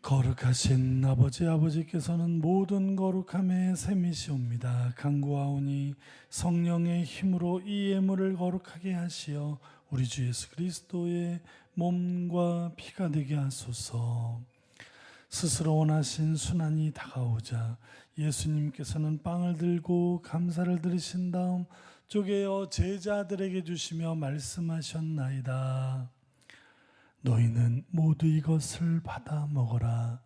거룩하신 아버지께서는 모든 거룩함의 셈이시옵니다. 간구하오니 성령의 힘으로 이 예물을 거룩하게 하시어 우리 주 예수 그리스도의 몸과 피가 되게 하소서. 스스로 원하신 순환이 다가오자 예수님께서는 빵을 들고 감사를 드리신 다음 쪼개어 제자들에게 주시며 말씀하셨나이다. 너희는 모두 이것을 받아 먹어라.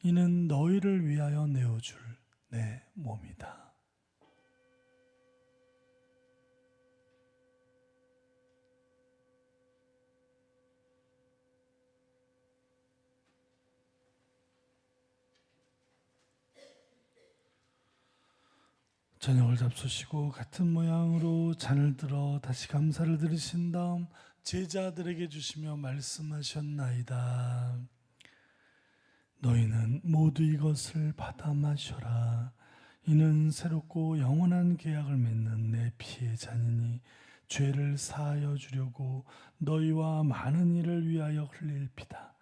이는 너희를 위하여 내어줄 내 몸이다. 저녁을 잡수시고 같은 모양으로 잔을 들어 다시 감사를 드리신 다음 제자들에게 주시며 말씀하셨나이다. 너희는 모두 이것을 받아 마셔라. 이는 새롭고 영원한 계약을 맺는 내 피의 잔이니 죄를 사하여 주려고 너희와 많은 이를 위하여 흘릴 피다.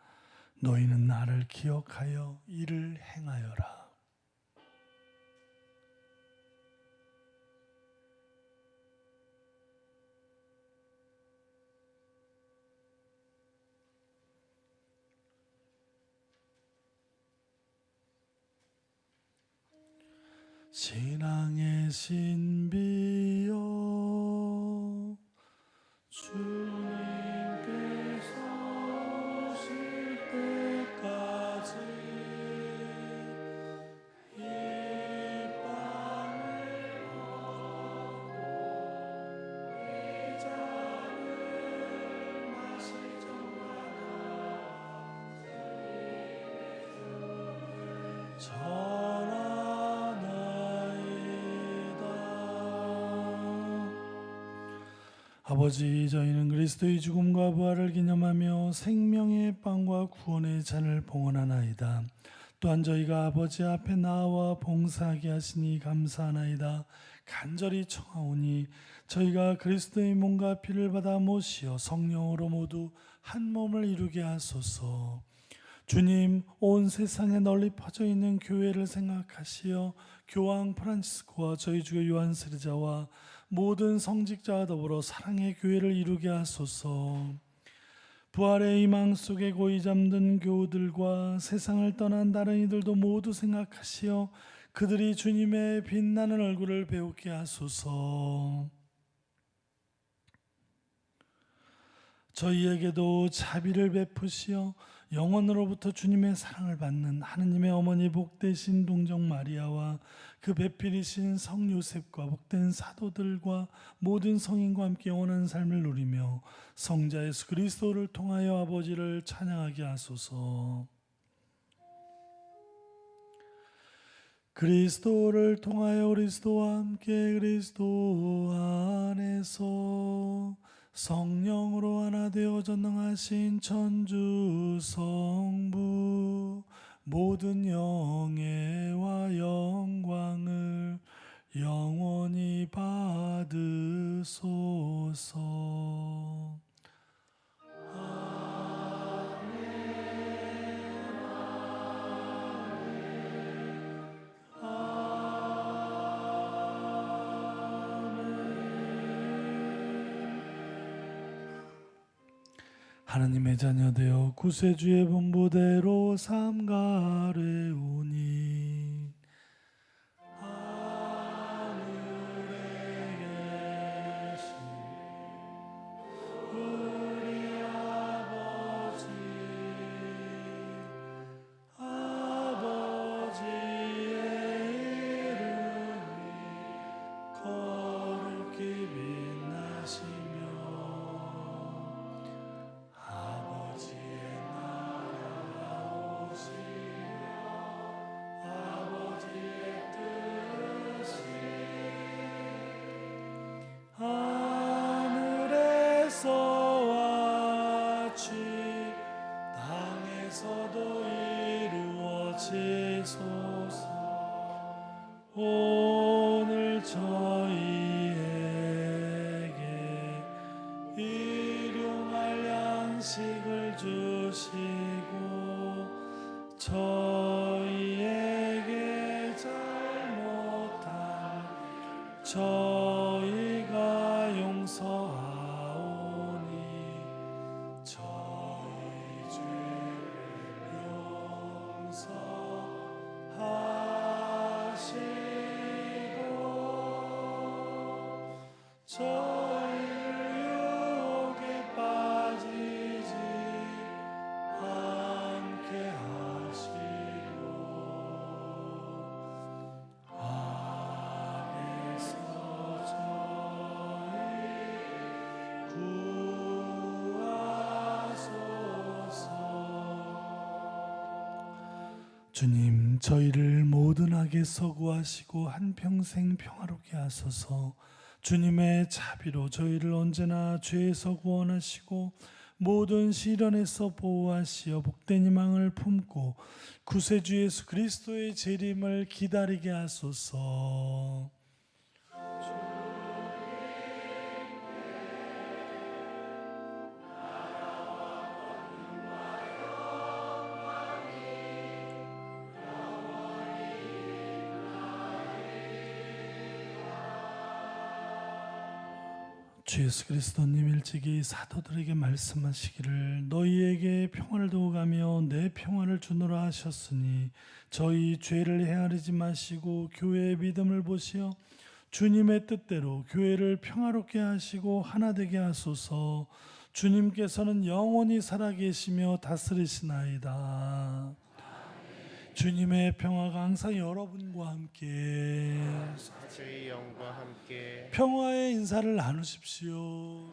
너희는 나를 기억하여 이를 행하여라. 신앙의 신비여 주님께서 오실 때까지 이 빵을 먹고 이 잔을 마실 적마다 아버지, 저희는 그리스도의 죽음과 부활을 기념하며 생명의 빵과 구원의 잔을 봉헌하나이다. 또한 저희가 아버지 앞에 나와 봉사하게 하시니 감사하나이다. 간절히 청하오니 저희가 그리스도의 몸과 피를 받아 모시어 성령으로 모두 한 몸을 이루게 하소서. 주님, 온 세상에 널리 퍼져 있는 교회를 생각하시어 교황 프란치스코와 저희 주교 요한 세르자와 모든 성직자와 더불어 사랑의 교회를 이루게 하소서. 부활의 희망 속에 고이 잠든 교우들과 세상을 떠난 다른 이들도 모두 생각하시어 그들이 주님의 빛나는 얼굴을 배우게 하소서. 저희에게도 자비를 베푸시어 영원으로부터 주님의 사랑을 받는 하느님의 어머니 복되신 동정 마리아와 그 배필이신 성 요셉과 복된 사도들과 모든 성인과 함께 영원한 삶을 누리며 성자 예수 그리스도를 통하여 아버지를 찬양하게 하소서. 그리스도를 통하여 그리스도와 함께 그리스도 안에서 성령으로 하나 되어 전능하신 천주 성부 모든 영예와 영광을 영원히 받으소서. 하나님의 자녀되어 구세주의 분부대로 삼가래오니 하늘에 계신 우리 아버지의 이름이 거룩히 빛나시며 하늘에서와 같이 땅에서도 이루어지소서. 오늘 저희에게 일용할 양식을 주시고 저희에게 잘못한 저희가 용서하오니 저희 죄를 용서하시고 저희를 유혹에 빠지지 않게 하시고 악에서 저희 구하소서. 주님, 저희를 모든 악에서 구하시고 한평생 평화롭게 하소서. 주님의 자비로 저희를 언제나 죄에서 구원하시고 모든 시련에서 보호하시어 복된 희망을 품고 구세주 예수 그리스도의 재림을 기다리게 하소서. 주 예수 그리스도님 일찍이 사도들에게 말씀하시기를 너희에게 평화를 두고 가며 내 평화를 주노라 하셨으니 저희 죄를 헤아리지 마시고 교회의 믿음을 보시어 주님의 뜻대로 교회를 평화롭게 하시고 하나 되게 하소서. 주님께서는 영원히 살아계시며 다스리시나이다. 주님의 평화가 항상 여러분과 함께 저희 영과 함께 평화의 인사를 나누십시오.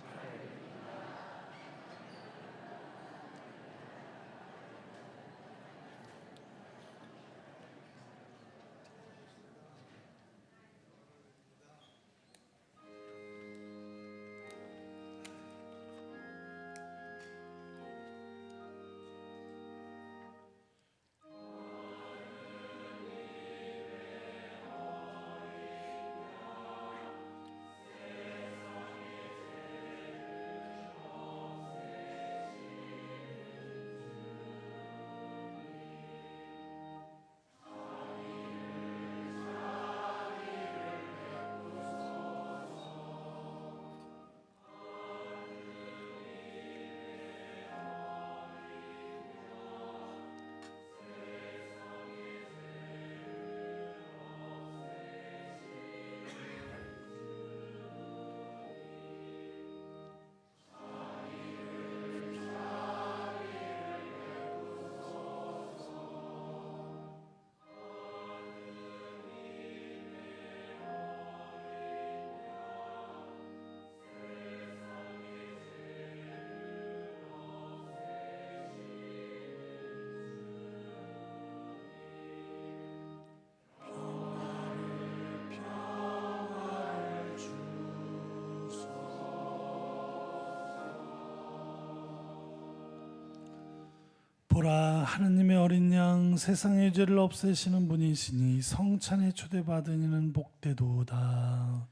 보라, 하느님의 어린 양 세상의 죄를 없애시는 분이시니 성찬에 초대받은 이는 복되도다.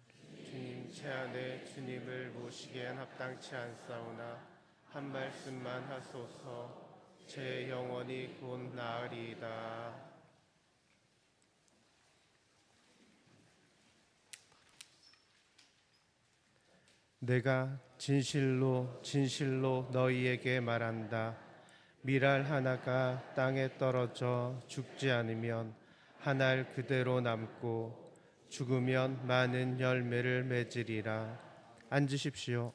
주님 제안에 주님을 모시기엔 합당치 않사오나 한 말씀만 하소서. 제 영혼이 곧 나으리이다. 내가 진실로 진실로 너희에게 말한다. 밀알 하나가 땅에 떨어져 죽지 않으면 한 알 그대로 남고 죽으면 많은 열매를 맺으리라. 앉으십시오.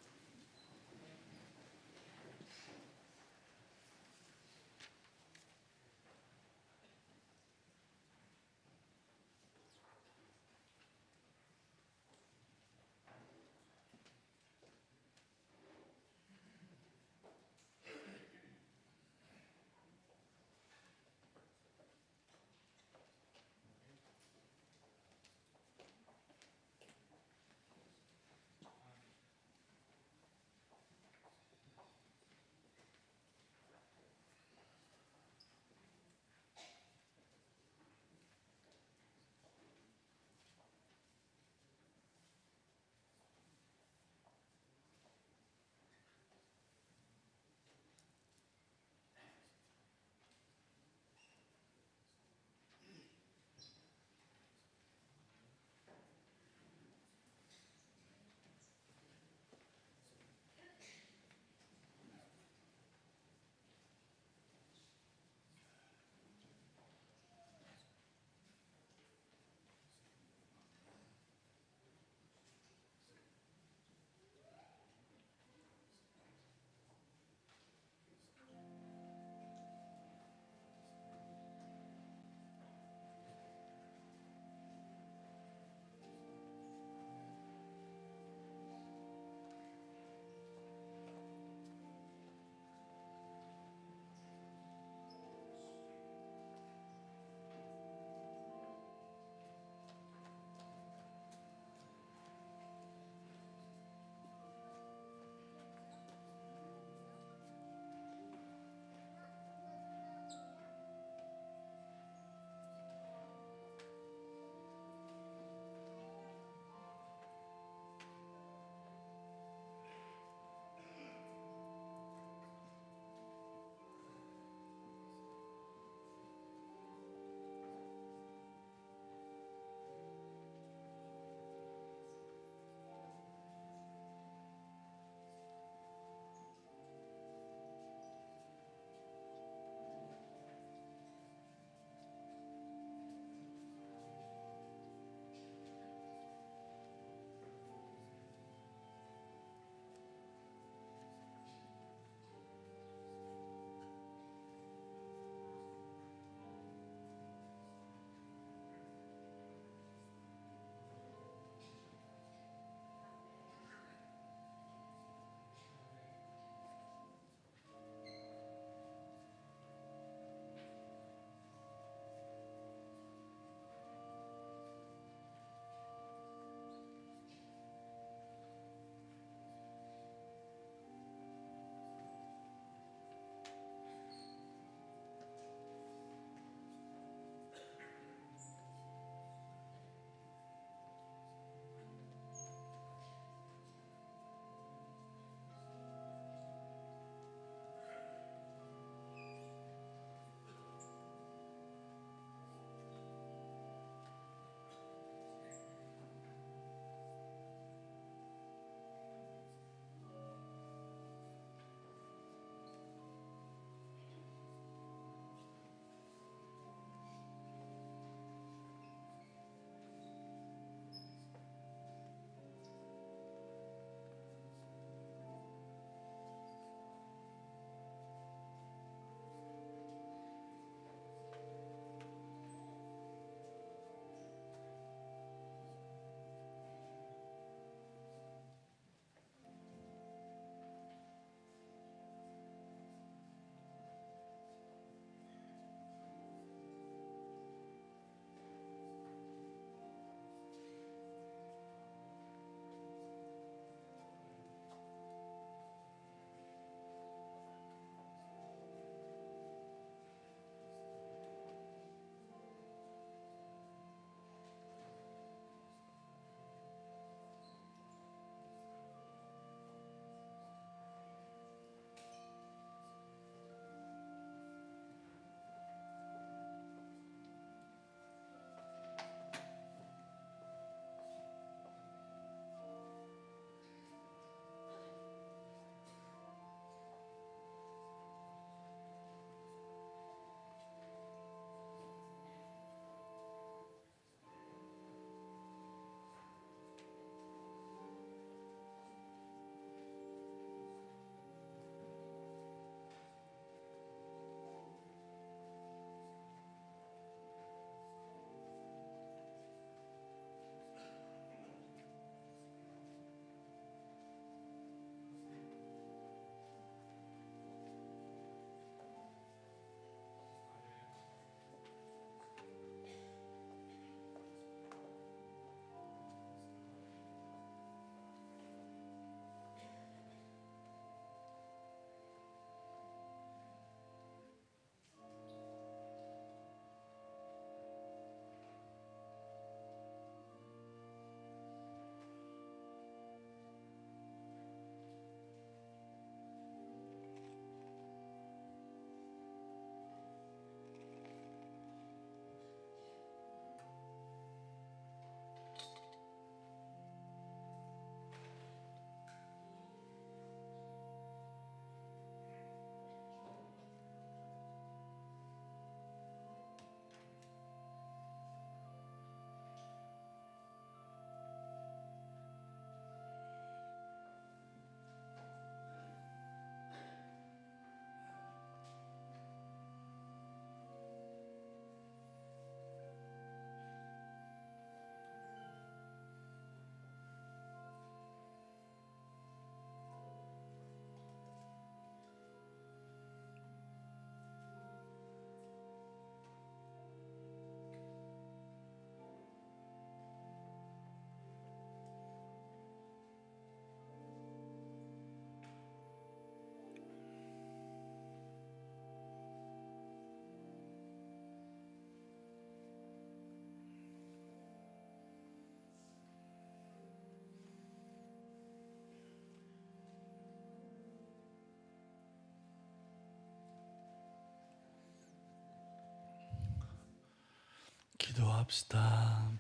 기도합시다.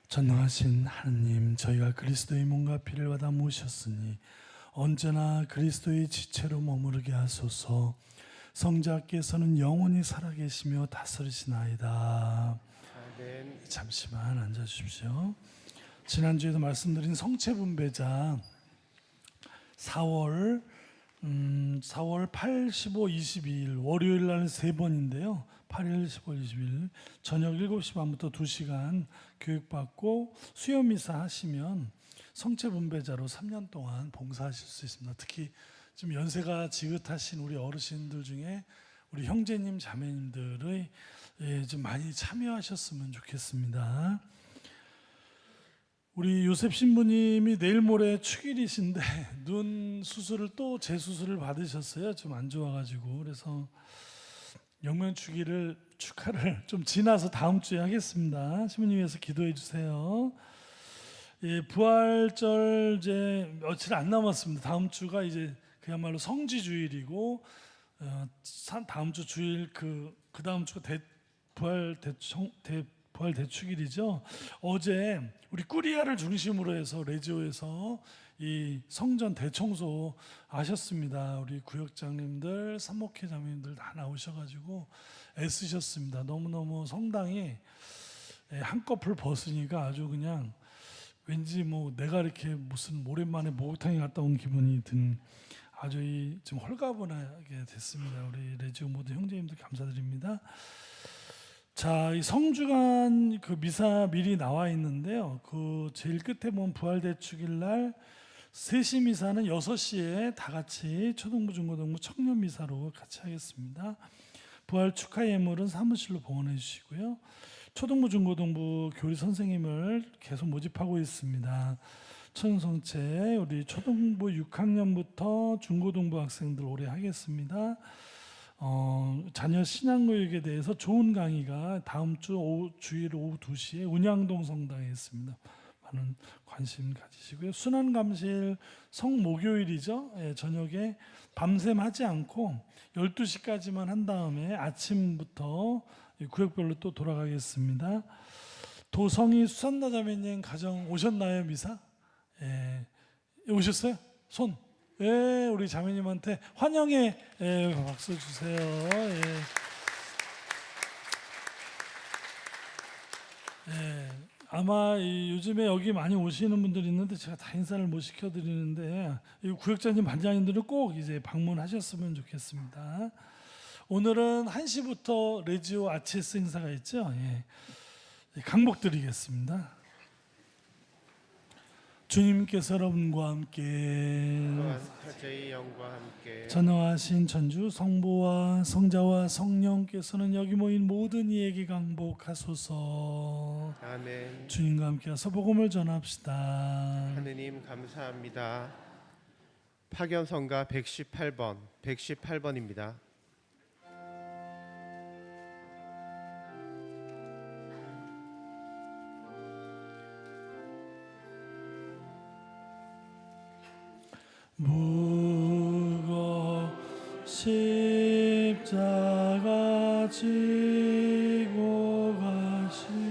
전능하신 하느님, 저희가 그리스도의 몸과 피를 받아 모셨으니 언제나 그리스도의 지체로 머무르게 하소서. 성자께서는 영원히 살아계시며 다스리시나이다. 아멘. 잠시만 앉아주십시오. 지난주에도 말씀드린 성체분배자 4월 8, 15, 22일 월요일 날 3번인데요. 8일, 15일, 22일 저녁 7시 반부터 2시간 교육받고 수요미사 하시면 성체분배자로 3년 동안 봉사하실 수 있습니다. 특히 좀 연세가 지긋하신 우리 어르신들 중에 우리 형제님, 자매님들의 좀 많이 참여하셨으면 좋겠습니다. 우리 요셉 신부님이 내일 모레 축일이신데 눈 수술을 또 재수술을 받으셨어요. 좀 안 좋아가지고. 그래서 영명 축하를 좀 지나서 다음 주에 하겠습니다. 신부님 위해서 기도해 주세요. 예, 부활절 이제 며칠 안 남았습니다. 다음 주가 이제 그야말로 성지주일이고 다음 주 주일 그 다음 주가 부활 대축일이죠. 어제 우리 꾸리아를 중심으로 해서 레지오에서 이 성전 대청소 하셨습니다. 우리 구역장님들, 사목회장님들 다 나오셔가지고 애쓰셨습니다. 너무너무 성당이 한꺼풀 벗으니까 아주 그냥 왠지 뭐 내가 이렇게 무슨 오랜만에 목욕탕에 갔다 온 기분이 든 아주 좀 홀가분하게 됐습니다. 우리 레지오 모든 형제님들 감사드립니다. 자, 이 성주간 그 미사 미리 나와 있는데요. 그 제일 끝에 보면 부활대축일 날 3시 미사는 6시에 다 같이 초등부, 중고등부, 청년 미사로 같이 하겠습니다. 부활 축하 예물은 사무실로 봉헌해 주시고요. 초등부, 중고등부 교리 선생님을 계속 모집하고 있습니다. 천성채 우리 초등부 6학년부터 중고등부 학생들 올해 하겠습니다. 자녀 신앙교육에 대해서 좋은 강의가 다음 주 주일 오후 2시에 운양동 성당에 있습니다. 많은 관심 가지시고요. 순환감실 성목요일이죠. 예, 저녁에 밤샘 하지 않고 12시까지만 한 다음에 아침부터 구역별로 또 돌아가겠습니다. 도성이 수산나 자매님 가정 오셨나요? 미사? 예, 오셨어요? 손. 예, 우리 자매님한테 환영의 박수 주세요. 예. 예, 아마 요즘에 여기 많이 오시는 분들이 있는데 제가 다 인사를 못 시켜드리는데 이 구역장님, 반장님들은 꼭 이제 방문하셨으면 좋겠습니다. 오늘은 1시부터 레지오 아치에스 행사가 있죠. 예. 강복드리겠습니다. 주님께서 여러분과 함께 또한 사제의 영과 함께 전능하신 천주 성부와 성자와 성령께서는 여기 모인 모든 이에게 강복하소서. 아멘. 주님과 함께해서 복음을 전합시다. 하느님 감사합니다. 파견성가 118번입니다. 무거 십자가 지고 가시고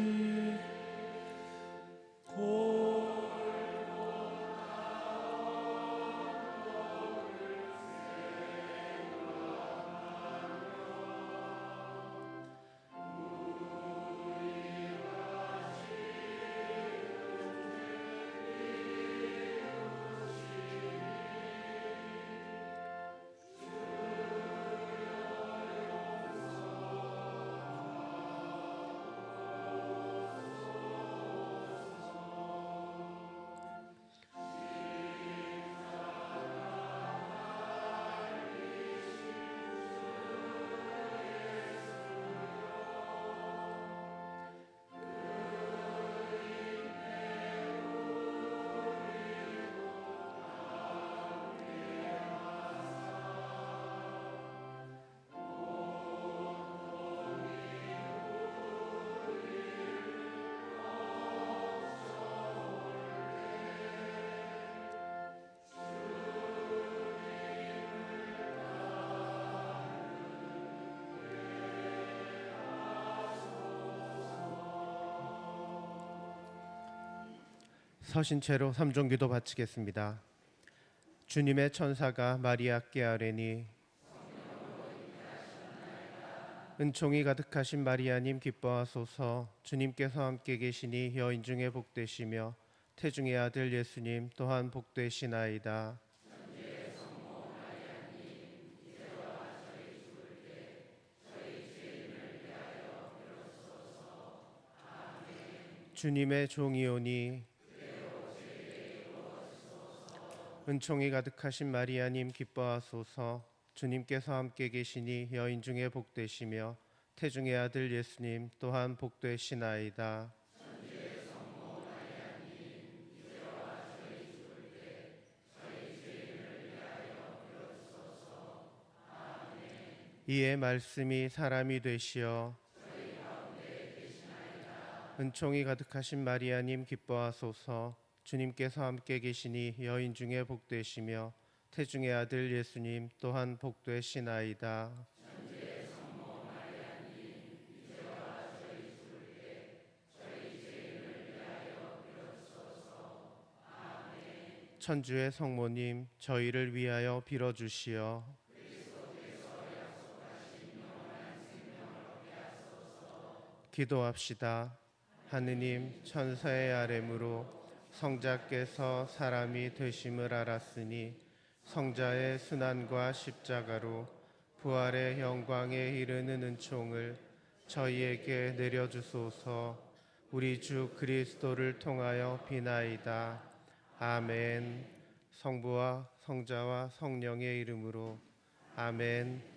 서신 채로 삼종기도 바치겠습니다. 주님의 천사가 마리아께 아뢰니 은총이 가득하신 마리아님 기뻐하소서. 주님께서 함께 계시니 여인 중에 복되시며 태중의 아들 예수님 또한 복되시나이다. 주님의 종이오니 은총이 가득하신 마리아님 기뻐하소서. 주님께서 함께 계시니 여인 중에 복되시며 태중의 아들 예수님 또한 복되시나이다. 이에 말씀이 사람이 되시어 은총이 가득하신 마리아님 기뻐하소서. 주님께서 함께 계시니 여인 중에 복되시며 태중의 아들 예수님 또한 복되시나이다. 천주의 성모님 저희를 위하여 빌어주시어. 기도합시다. 하느님 천사의 아뢰므로 성자께서 사람이 되심을 알았으니 성자의 순환과 십자가로 부활의 영광에 이르는 은총을 저희에게 내려주소서. 우리 주 그리스도를 통하여 비나이다. 아멘. 성부와 성자와 성령의 이름으로 아멘.